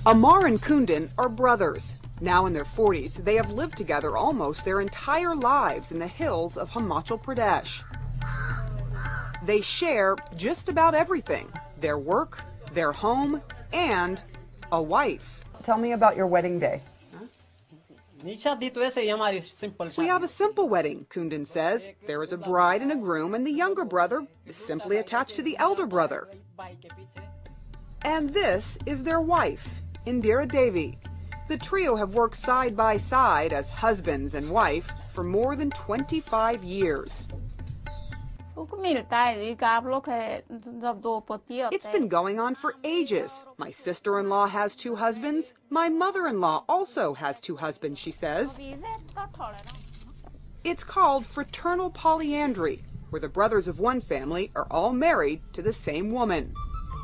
Amar and Kundan are brothers. Now in their 40s, they have lived together almost their entire lives in the hills of Himachal Pradesh. They share just about everything: their work, their home, and a wife. Tell me about your wedding day. We have a simple wedding, Kundan says. There is a bride and a groom, and the younger brother is simply attached to the elder brother. And this is their wife, Indira Devi. The trio have worked side by side as husbands and wife for more than 25 years. It's been going on for ages. My sister-in-law has 2 husbands. My mother-in-law also has 2 husbands, she says. It's called fraternal polyandry, where the brothers of one family are all married to the same woman.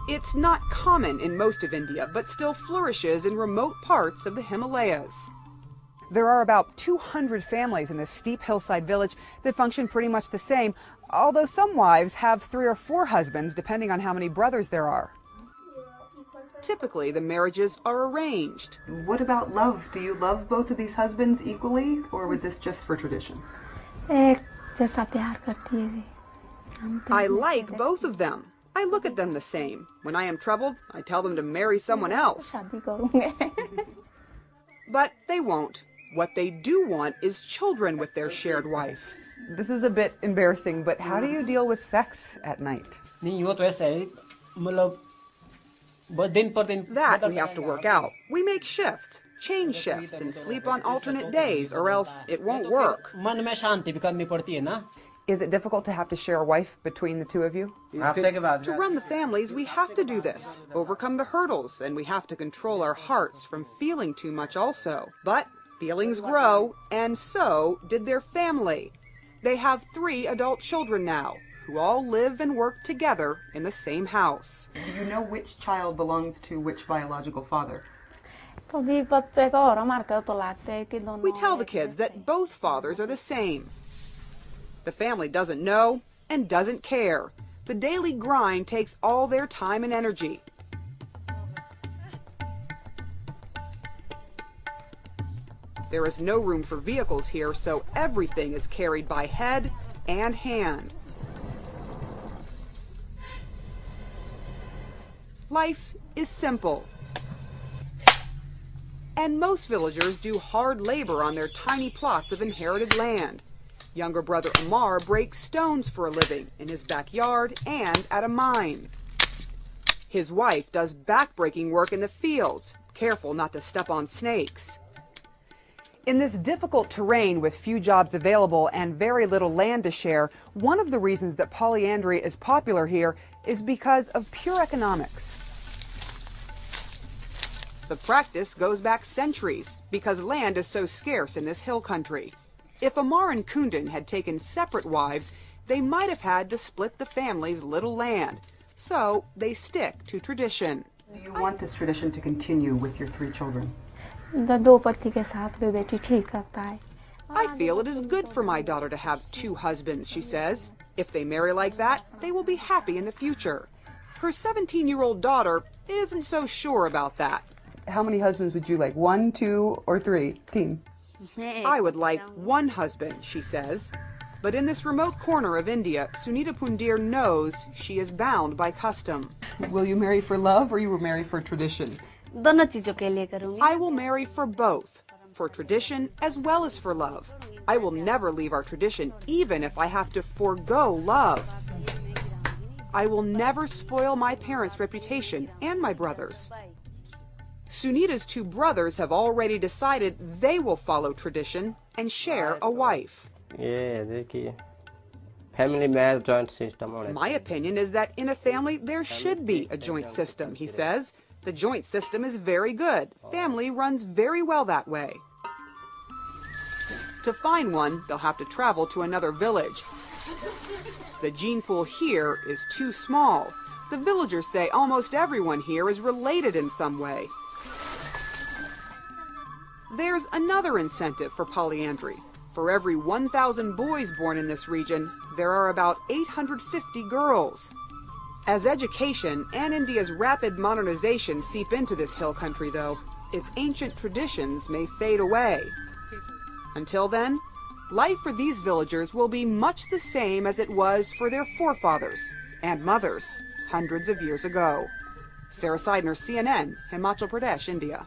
It's not common in most of India, but still flourishes in remote parts of the Himalayas. There are about 200 families in this steep hillside village that function pretty much the same, although some wives have 3 or 4 husbands, depending on how many brothers there are. Typically, the marriages are arranged. What about love? Do you love both of these husbands equally, or was this just for tradition? I like both of them. I look at them the same. When I am troubled, I tell them to marry someone else. But they won't. What they do want is children with their shared wife. This is a bit embarrassing, but how do you deal with sex at night? That we have to work out. We make shifts, change shifts, and sleep on alternate days, or else it won't work. Is it difficult to have to share a wife between the 2 of you? To run the families, we have to do this, overcome the hurdles, and we have to control our hearts from feeling too much also. But feelings grow, and so did their family. They have 3 adult children now, who all live and work together in the same house. Do you know which child belongs to which biological father? We tell the kids that both fathers are the same. The family doesn't know and doesn't care. The daily grind takes all their time and energy. There is no room for vehicles here, so everything is carried by head and hand. Life is simple. And most villagers do hard labor on their tiny plots of inherited land. Younger brother Amar breaks stones for a living in his backyard and at a mine. His wife does back-breaking work in the fields, careful not to step on snakes. In this difficult terrain with few jobs available and very little land to share, one of the reasons that polyandry is popular here is because of pure economics. The practice goes back centuries because land is so scarce in this hill country. If Amar and Kundan had taken separate wives, they might have had to split the family's little land. So they stick to tradition. Do you want this tradition to continue with your 3 children? I feel it is good for my daughter to have 2 husbands, she says. If they marry like that, they will be happy in the future. Her 17-year-old daughter isn't so sure about that. How many husbands would you like? 1, 2, or 3? Team. I would like 1 husband, she says. But in this remote corner of India, Sunita Pundir knows she is bound by custom. Will you marry for love or you will marry for tradition? I will marry for both, for tradition as well as for love. I will never leave our tradition, even if I have to forego love. I will never spoil my parents' reputation and my brother's. Sunita's 2 brothers have already decided they will follow tradition and share a wife. My opinion is that in a family there should be a joint system, he says. The joint system is very good. Family runs very well that way. To find one, they'll have to travel to another village. The gene pool here is too small. The villagers say almost everyone here is related in some way. There's another incentive for polyandry. For every 1,000 boys born in this region, there are about 850 girls. As education and India's rapid modernization seep into this hill country, though, its ancient traditions may fade away. Until then, life for these villagers will be much the same as it was for their forefathers and mothers hundreds of years ago. Sarah Seidner, CNN, Himachal Pradesh, India.